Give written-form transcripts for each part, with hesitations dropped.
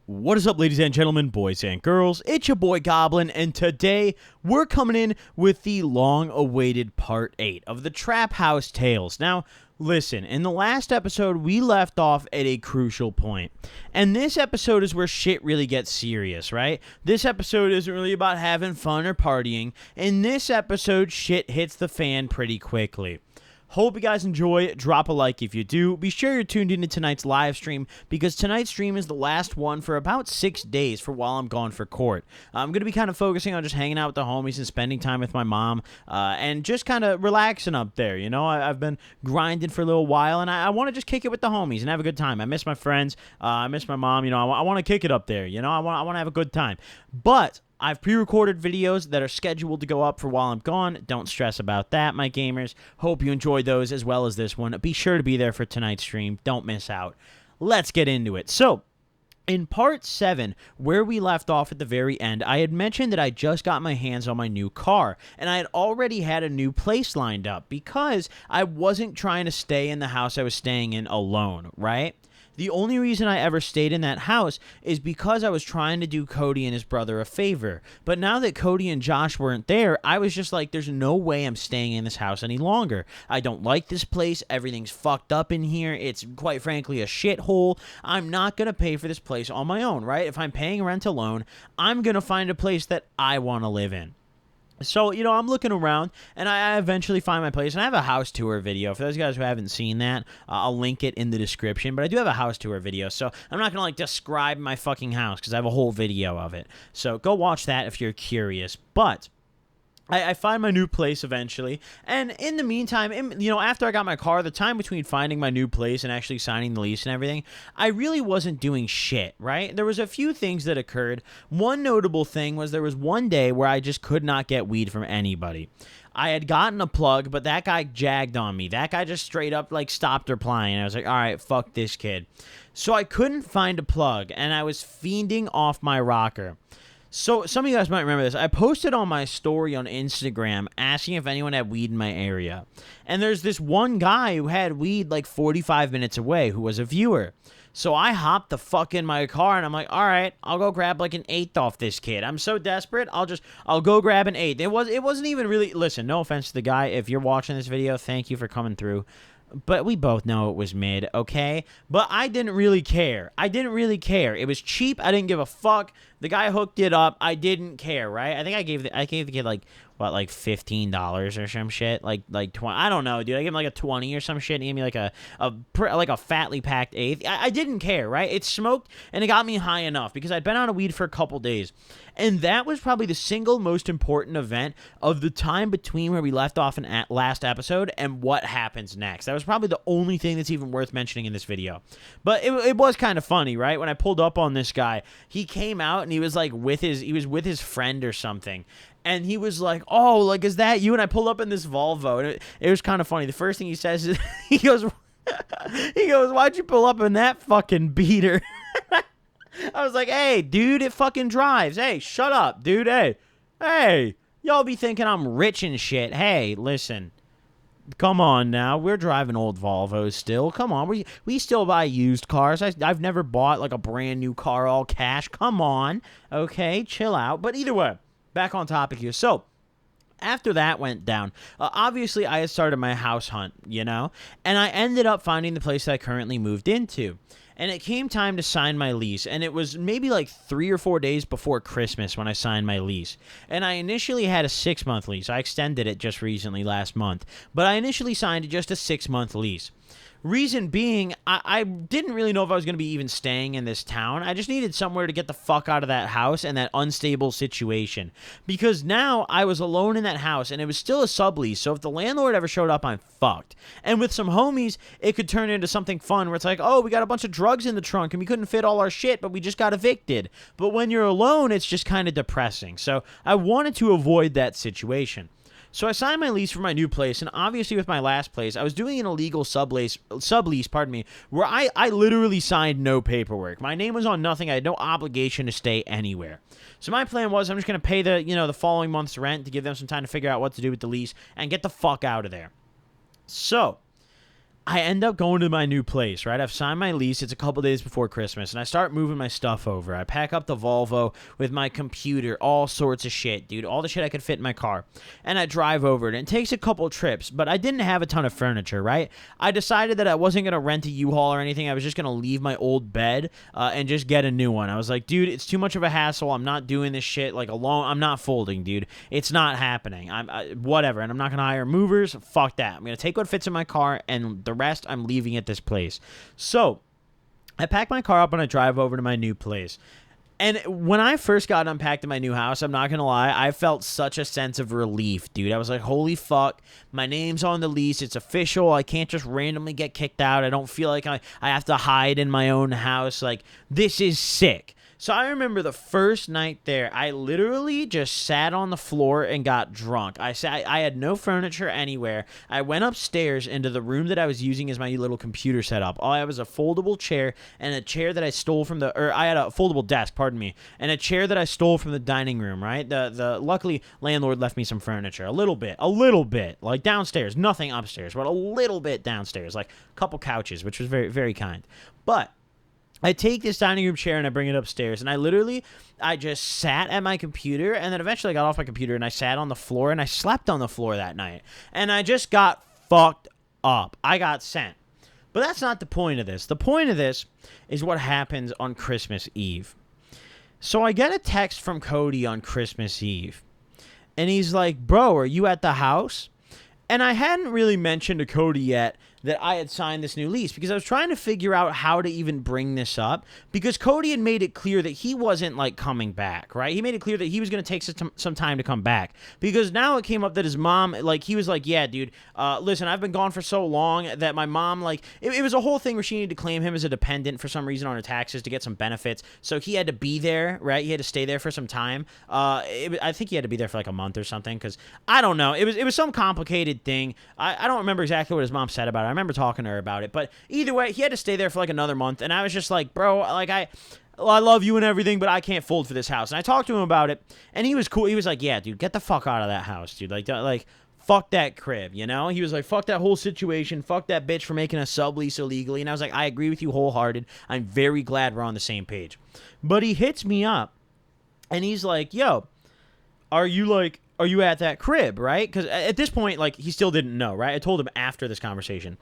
What is up, ladies and gentlemen, boys and girls? It's your boy Goblin, and today we're coming in with the long-awaited Part 8 of the Trap House Tales. Now, listen, in the last episode, we left off at a crucial point, and this episode is where shit really gets serious, right? This episode isn't really about having fun or partying. In this episode, shit hits the fan pretty quickly. Hope you guys enjoy. Drop a like if you do. Be sure you're tuned into tonight's live stream because tonight's stream is the last one for about 6 days for while I'm gone for court. I'm going to be kind of focusing on just hanging out with the homies and spending time with my mom and just kind of relaxing up there. You know, I've been grinding for a little while and I want to just kick it with the homies and have a good time. I miss my friends. I miss my mom. You know, I want to kick it up there. You know, I want to have a good time. But I've pre-recorded videos that are scheduled to go up for while I'm gone. Don't stress about that, my gamers. Hope you enjoyed those as well as this one. Be sure to be there for tonight's stream. Don't miss out. Let's get into it. So, in Part 7, where we left off at the very end, I had mentioned that I just got my hands on my new car, and I had already had a new place lined up because I wasn't trying to stay in the house I was staying in alone, right? The only reason I ever stayed in that house is because I was trying to do Cody and his brother a favor. But now that Cody and Josh weren't there, I was just like, there's no way I'm staying in this house any longer. I don't like this place. Everything's fucked up in here. It's quite frankly a shithole. I'm not going to pay for this place on my own, right? If I'm paying rent alone, I'm going to find a place that I want to live in. So, you know, I'm looking around, and I eventually find my place, and I have a house tour video. For those guys who haven't seen that, I'll link it in the description, but I do have a house tour video, so I'm not going to, like, describe my fucking house, because I have a whole video of it. So go watch that if you're curious, but I find my new place eventually, and in the meantime, you know, after I got my car, the time between finding my new place and actually signing the lease and everything, I really wasn't doing shit, right? There was a few things that occurred. One notable thing was there was one day where I just could not get weed from anybody. I had gotten a plug, but that guy jagged on me. That guy just straight up, like, stopped replying. I was like, all right, fuck this kid. So I couldn't find a plug, and I was fiending off my rocker. So, some of you guys might remember this. I posted on my story on Instagram asking if anyone had weed in my area. And there's this one guy who had weed like 45 minutes away who was a viewer. So I hopped the fuck in my car and I'm like, all right, I'll go grab like an eighth off this kid. I'm so desperate, I'll go grab an eighth. It wasn't even really, listen, no offense to the guy. If you're watching this video, thank you for coming through. But we both know it was mid, okay? But I didn't really care. It was cheap. I didn't give a fuck. The guy hooked it up. I didn't care, right? I think I gave the kid like what, like $15 or some shit, like 20. I don't know, dude. I gave him like a 20 or some shit. He gave me like a fatly packed eighth. I didn't care, right? It smoked and it got me high enough because I'd been on a weed for a couple days. And that was probably the single most important event of the time between where we left off in last episode and what happens next. That was probably the only thing that's even worth mentioning in this video. But it was kind of funny, right? When I pulled up on this guy, he came out and he was like with his friend or something. And he was like, oh, like, is that you? And I pulled up in this Volvo. And it was kind of funny. The first thing he says is, he goes, why'd you pull up in that fucking beater? I was like, hey, dude, it fucking drives. Hey, shut up, dude. Hey, y'all be thinking I'm rich and shit. Hey, listen. Come on now. We're driving old Volvos still. Come on. We still buy used cars. I've never bought like a brand new car all cash. Come on. Okay, chill out. But either way, back on topic here. So, after that went down, obviously I had started my house hunt, you know, and I ended up finding the place that I currently moved into. And it came time to sign my lease, and it was maybe like 3 or 4 days before Christmas when I signed my lease. And I initially had a 6-month lease. I extended it just recently last month, but I initially signed just a 6-month lease. Reason being, I didn't really know if I was going to be even staying in this town. I just needed somewhere to get the fuck out of that house and that unstable situation. Because now I was alone in that house, and it was still a sublease, so if the landlord ever showed up, I'm fucked. And with some homies, it could turn into something fun where it's like, oh, we got a bunch of drugs in the trunk, and we couldn't fit all our shit, but we just got evicted. But when you're alone, it's just kind of depressing. So I wanted to avoid that situation. So I signed my lease for my new place, and obviously with my last place, I was doing an illegal sublease, where I literally signed no paperwork. My name was on nothing. I had no obligation to stay anywhere. So my plan was I'm just going to pay the following month's rent to give them some time to figure out what to do with the lease and get the fuck out of there. So I end up going to my new place, right? I've signed my lease. It's a couple days before Christmas, and I start moving my stuff over. I pack up the Volvo with my computer, all sorts of shit, dude. All the shit I could fit in my car. And I drive over it. And it takes a couple trips, but I didn't have a ton of furniture, right? I decided that I wasn't going to rent a U-Haul or anything. I was just going to leave my old bed and just get a new one. I was like, dude, it's too much of a hassle. I'm not doing this shit like alone. I'm not folding, dude. It's not happening. Whatever. And I'm not going to hire movers. Fuck that. I'm going to take what fits in my car, and the rest I'm leaving at this place. So I pack my car up and I drive over to my new place. And when I first got unpacked in my new house, I'm not going to lie, I felt such a sense of relief, dude. I was like, holy fuck, my name's on the lease. It's official. I can't just randomly get kicked out. I don't feel like I have to hide in my own house. Like, this is sick. So I remember the first night there, I literally just sat on the floor and got drunk. I had no furniture anywhere. I went upstairs into the room that I was using as my little computer setup. All I had was a foldable chair and a chair that I stole from I had a foldable desk, pardon me, and a chair that I stole from the dining room, right? Luckily, landlord left me some furniture, a little bit, like downstairs, nothing upstairs, but a little bit downstairs, like a couple couches, which was very, very kind. But I take this dining room chair and I bring it upstairs, and I just sat at my computer, and then eventually I got off my computer and I sat on the floor, and I slept on the floor that night, and I just got fucked up. I got sent. But that's not the point of this. The point of this is what happens on Christmas Eve. So I get a text from Cody on Christmas Eve, and he's like, bro, are you at the house? And I hadn't really mentioned to Cody yet that I had signed this new lease because I was trying to figure out how to even bring this up, because Cody had made it clear that he wasn't like coming back, right? He made it clear that he was going to take some time to come back, because now it came up that his mom, like, he was like, yeah, dude, listen, I've been gone for so long that my mom, like, it was a whole thing where she needed to claim him as a dependent for some reason on her taxes to get some benefits. So he had to be there, right? He had to stay there for some time. I think he had to be there for like a month or something, because I don't know. It was some complicated thing. I don't remember exactly what his mom said about it. I remember talking to her about it, but either way, he had to stay there for like another month, and I was just like, bro, like, I love you and everything, but I can't fold for this house. And I talked to him about it, and he was cool. He was like, yeah, dude, get the fuck out of that house, dude. Like, fuck that crib, you know? He was like, fuck that whole situation. Fuck that bitch for making a sublease illegally. And I was like, I agree with you wholehearted. I'm very glad we're on the same page. But he hits me up, and he's like, yo, are you at that crib, right? Because at this point, like, he still didn't know, right? I told him after this conversation.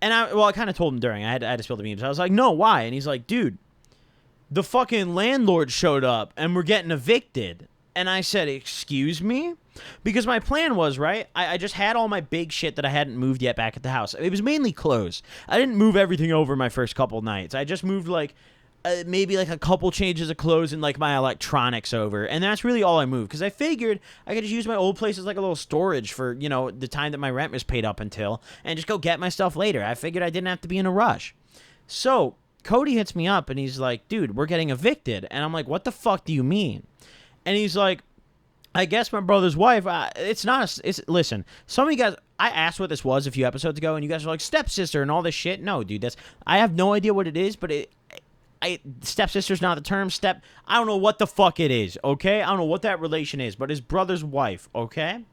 And I kind of told him during. I had to spill the beans. I was like, no, why? And he's like, dude, the fucking landlord showed up, and we're getting evicted. And I said, excuse me? Because my plan was, right, I just had all my big shit that I hadn't moved yet back at the house. It was mainly clothes. I didn't move everything over my first couple nights. I just moved, like, maybe like a couple changes of clothes and like my electronics over, and that's really all I moved, because I figured I could just use my old place as like a little storage for, you know, the time that my rent was paid up until, and just go get my stuff later. I figured I didn't have to be in a rush. So Cody hits me up and he's like, dude, we're getting evicted. And I'm like, what the fuck do you mean? And he's like, I guess my brother's wife, listen, some of you guys, I asked what this was a few episodes ago, and you guys are like, stepsister and all this shit. No, dude, I have no idea what it is, but stepsister's not the term. I don't know what the fuck it is, okay? I don't know what that relation is, but his brother's wife, okay?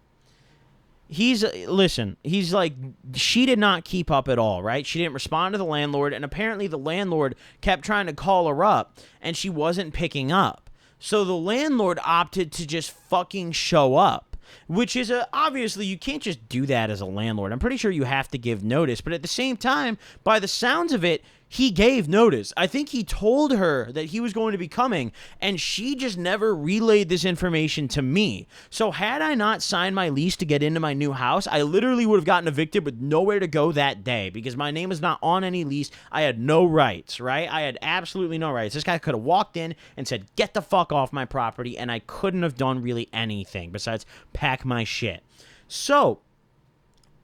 He's like, she did not keep up at all, right? She didn't respond to the landlord, and apparently the landlord kept trying to call her up, and she wasn't picking up. So the landlord opted to just fucking show up, which is obviously, you can't just do that as a landlord. I'm pretty sure you have to give notice, but at the same time, by the sounds of it, he gave notice. I think he told her that he was going to be coming, and she just never relayed this information to me. So had I not signed my lease to get into my new house, I literally would have gotten evicted with nowhere to go that day, because my name is not on any lease. I had no rights, right? I had absolutely no rights. This guy could have walked in and said, get the fuck off my property, and I couldn't have done really anything besides pack my shit. So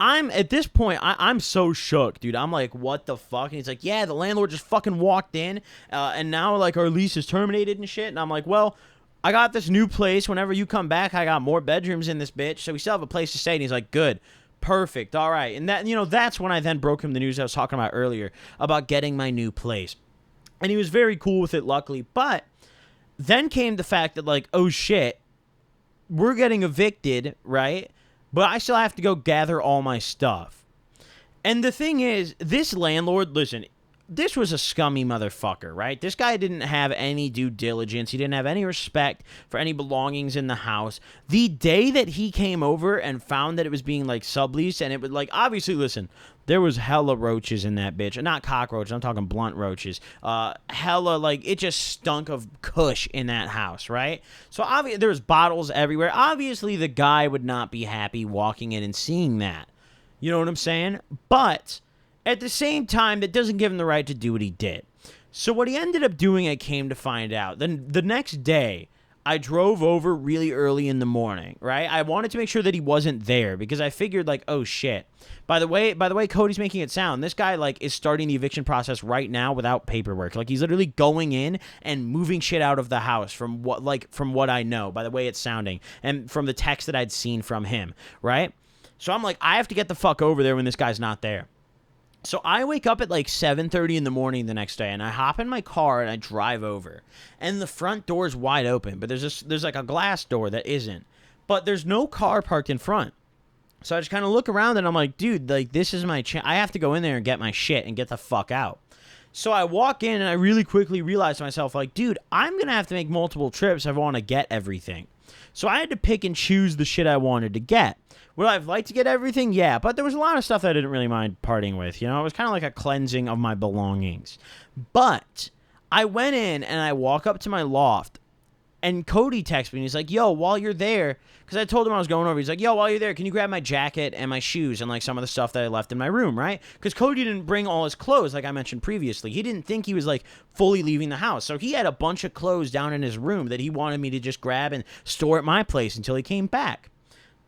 at this point, I'm so shook, dude. I'm like, what the fuck? And he's like, yeah, the landlord just fucking walked in, and now, like, our lease is terminated and shit. And I'm like, well, I got this new place. Whenever you come back, I got more bedrooms in this bitch, so we still have a place to stay. And he's like, good, perfect, all right. And that, you know, that's when I then broke him the news I was talking about earlier about getting my new place. And he was very cool with it, luckily. But then came the fact that, like, oh shit, we're getting evicted, right? But I still have to go gather all my stuff. And the thing is, this landlord, listen, this was a scummy motherfucker, right? This guy didn't have any due diligence. He didn't have any respect for any belongings in the house. The day that he came over and found that it was being like subleased, and it would like, obviously, listen, there was hella roaches in that bitch. Not cockroaches, I'm talking blunt roaches. Hella, like, it just stunk of kush in that house, right? So obviously there was bottles everywhere. Obviously the guy would not be happy walking in and seeing that. You know what I'm saying? But at the same time, that doesn't give him the right to do what he did. So what he ended up doing, I came to find out. Then the next day, I drove over really early in the morning, right? I wanted to make sure that he wasn't there because I figured like, oh shit. By the way, Cody's making it sound, this guy like is starting the eviction process right now without paperwork. Like he's literally going in and moving shit out of the house from what I know, by the way it's sounding, and from the text that I'd seen from him, right? So I'm like, I have to get the fuck over there when this guy's not there. So I wake up at like 7:30 in the morning the next day, and I hop in my car and I drive over. And the front door is wide open, but there's like a glass door that isn't. But there's no car parked in front. So I just kind of look around and I'm like, dude, like this is my chance. I have to go in there and get my shit and get the fuck out. So I walk in and I really quickly realize to myself, like, dude, I'm going to have to make multiple trips if I want to get everything. So I had to pick and choose the shit I wanted to get. Would I have liked to get everything? Yeah, but there was a lot of stuff that I didn't really mind parting with. You know, it was kind of like a cleansing of my belongings. But I went in and I walk up to my loft, and Cody texts me and he's like, yo, while you're there, because I told him I was going over, he's like, yo, while you're there, can you grab my jacket and my shoes and like some of the stuff that I left in my room, right? Because Cody didn't bring all his clothes like I mentioned previously. He didn't think he was like fully leaving the house. So he had a bunch of clothes down in his room that he wanted me to just grab and store at my place until he came back.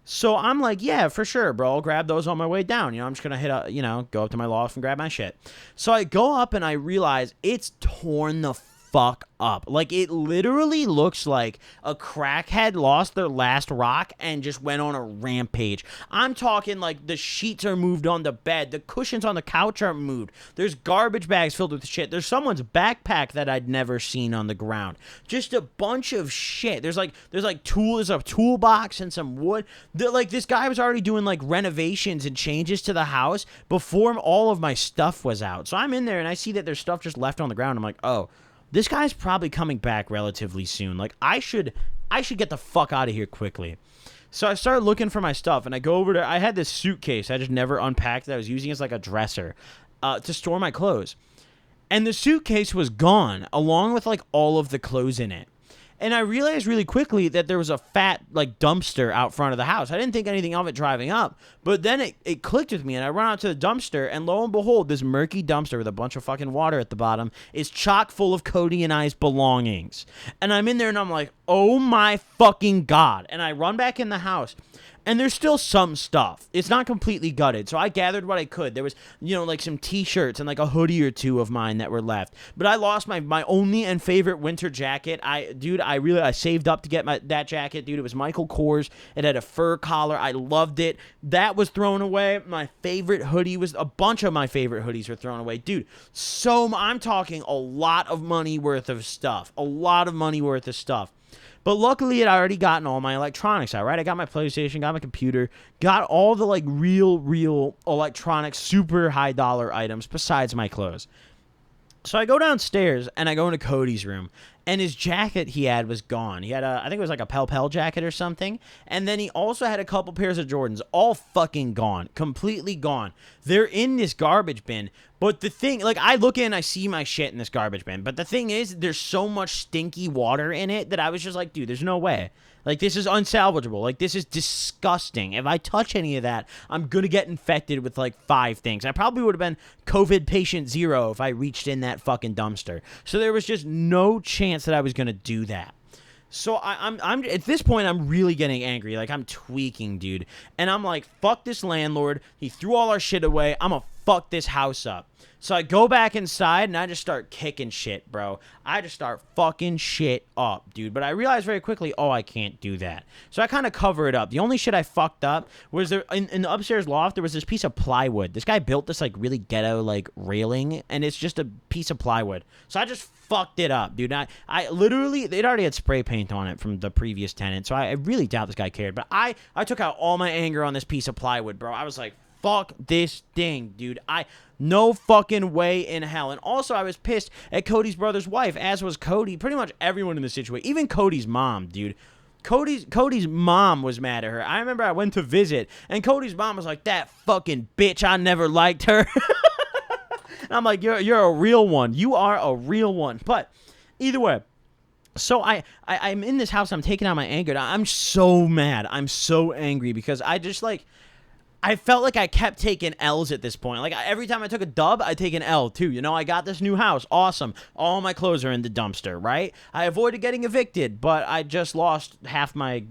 So I'm like, yeah, for sure, bro. I'll grab those on my way down. You know, I'm just going to go up to my loft and grab my shit. So I go up and I realize it's torn the fuck up. Like, it literally looks like a crackhead lost their last rock and just went on a rampage. I'm talking like the sheets are moved on the bed. The cushions on the couch aren't moved. There's garbage bags filled with shit. There's someone's backpack that I'd never seen on the ground. Just a bunch of shit. There's a toolbox and some wood. Like, this guy was already doing like renovations and changes to the house before all of my stuff was out. So I'm in there and I see that there's stuff just left on the ground. I'm like, oh, this guy's probably coming back relatively soon. Like, I should get the fuck out of here quickly. So I started looking for my stuff, and I go over to, I had this suitcase I just never unpacked that I was using as like a dresser to store my clothes. And the suitcase was gone, along with like all of the clothes in it. And I realized really quickly that there was a fat like dumpster out front of the house. I didn't think anything of it driving up, but then it clicked with me, and I run out to the dumpster, and lo and behold, this murky dumpster with a bunch of fucking water at the bottom is chock full of Cody and I's belongings. And I'm in there and I'm like, oh my fucking God. And I run back in the house. And there's still some stuff. It's not completely gutted. So I gathered what I could. There was, like some t-shirts and like a hoodie or two of mine that were left. But I lost my only and favorite winter jacket. I saved up to get that jacket, dude. It was Michael Kors. It had a fur collar. I loved it. That was thrown away. My favorite hoodie a bunch of my favorite hoodies were thrown away. Dude, I'm talking a lot of money worth of stuff. A lot of money worth of stuff. But luckily, I'd already gotten all my electronics out, right? I got my PlayStation, got my computer, got all the, like, real electronic, super high-dollar items besides my clothes. So I go downstairs, and I go into Cody's room, and his jacket he had was gone. He had I think it was like a Pel jacket or something, and then he also had a couple pairs of Jordans, all fucking gone, completely gone. They're in this garbage bin, but the thing, like, I look in, I see my shit in this garbage bin, but the thing is, there's so much stinky water in it that I was just like, dude, there's no way. Like, this is unsalvageable. Like, this is disgusting. If I touch any of that, I'm going to get infected with, like, 5 things. I probably would have been COVID patient 0 if I reached in that fucking dumpster. So there was just no chance that I was going to do that. So I'm at this point, I'm really getting angry. Like, I'm tweaking, dude. And I'm like, fuck this landlord. He threw all our shit away. I'm going to fuck this house up. So I go back inside and I just start kicking shit, bro. I just start fucking shit up, dude. But I realized very quickly, oh, I can't do that. So I kind of cover it up. The only shit I fucked up was there in the upstairs loft, there was this piece of plywood. This guy built this like really ghetto like railing, and it's just a piece of plywood. So I just fucked it up, dude. I literally, it already had spray paint on it from the previous tenant. So I really doubt this guy cared. But I took out all my anger on this piece of plywood, bro. I was like, fuck this thing, dude. No fucking way in hell. And also, I was pissed at Cody's brother's wife, as was Cody. Pretty much everyone in the situation. Even Cody's mom, dude. Cody's mom was mad at her. I remember I went to visit, and Cody's mom was like, that fucking bitch, I never liked her. And I'm like, you're a real one. You are a real one. But either way, so I'm in this house. I'm taking out my anger. I'm so mad. I'm so angry because I felt like I kept taking L's at this point. Like, every time I took a dub, I take an L, too. You know, I got this new house. Awesome. All my clothes are in the dumpster, right? I avoided getting evicted, but I just lost half my,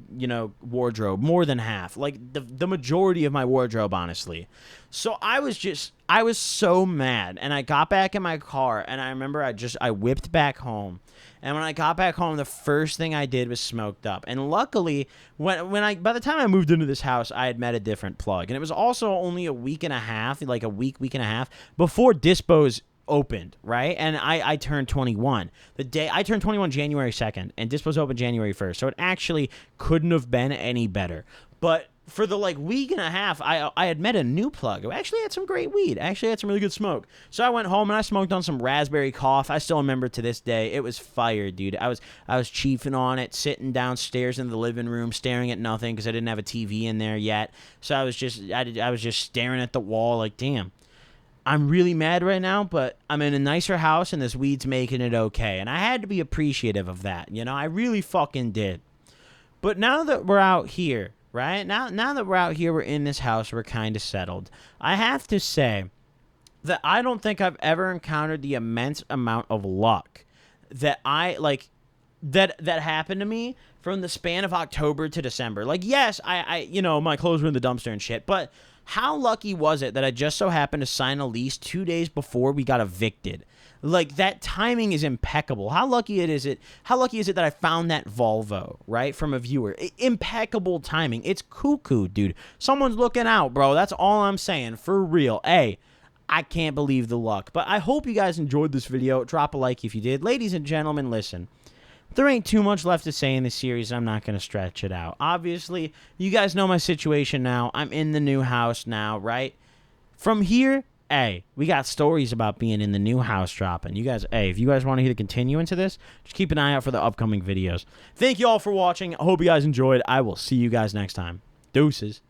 wardrobe. More than half. Like, the majority of my wardrobe, honestly. So I was so mad. And I got back in my car, and I remember I whipped back home. And when I got back home, the first thing I did was smoked up. And luckily, by the time I moved into this house, I had met a different plug. And it was also only a week and a half, like a week and a half, before Dispos opened, right? And I turned 21. I turned 21 January 2nd, and Dispos opened January 1st. So it actually couldn't have been any better. But for the week and a half, I had met a new plug who actually had some great weed. Actually had some really good smoke. So I went home and I smoked on some raspberry cough. I still remember to this day. It was fire, dude. I was chiefing on it, sitting downstairs in the living room, staring at nothing because I didn't have a TV in there yet. So I was just staring at the wall like, damn. I'm really mad right now, but I'm in a nicer house and this weed's making it okay. And I had to be appreciative of that. I really fucking did. But now that we're out here, right? Now that we're out here, we're in this house, we're kind of settled. I have to say that I don't think I've ever encountered the immense amount of luck that that happened to me from the span of October to December. Like, yes, I my clothes were in the dumpster and shit, but how lucky was it that I just so happened to sign a lease 2 days before we got evicted? Like, that timing is impeccable. How lucky is it that I found that Volvo, right, from a viewer? Impeccable timing. It's cuckoo, dude. Someone's looking out, bro. That's all I'm saying. For real. Hey, I can't believe the luck. But I hope you guys enjoyed this video. Drop a like if you did. Ladies and gentlemen, listen. There ain't too much left to say in this series. I'm not going to stretch it out. Obviously, you guys know my situation now. I'm in the new house now, right? From here, hey, we got stories about being in the new house dropping. You guys, hey, if you guys want to hear the continuance of this, just keep an eye out for the upcoming videos. Thank you all for watching. I hope you guys enjoyed. I will see you guys next time. Deuces.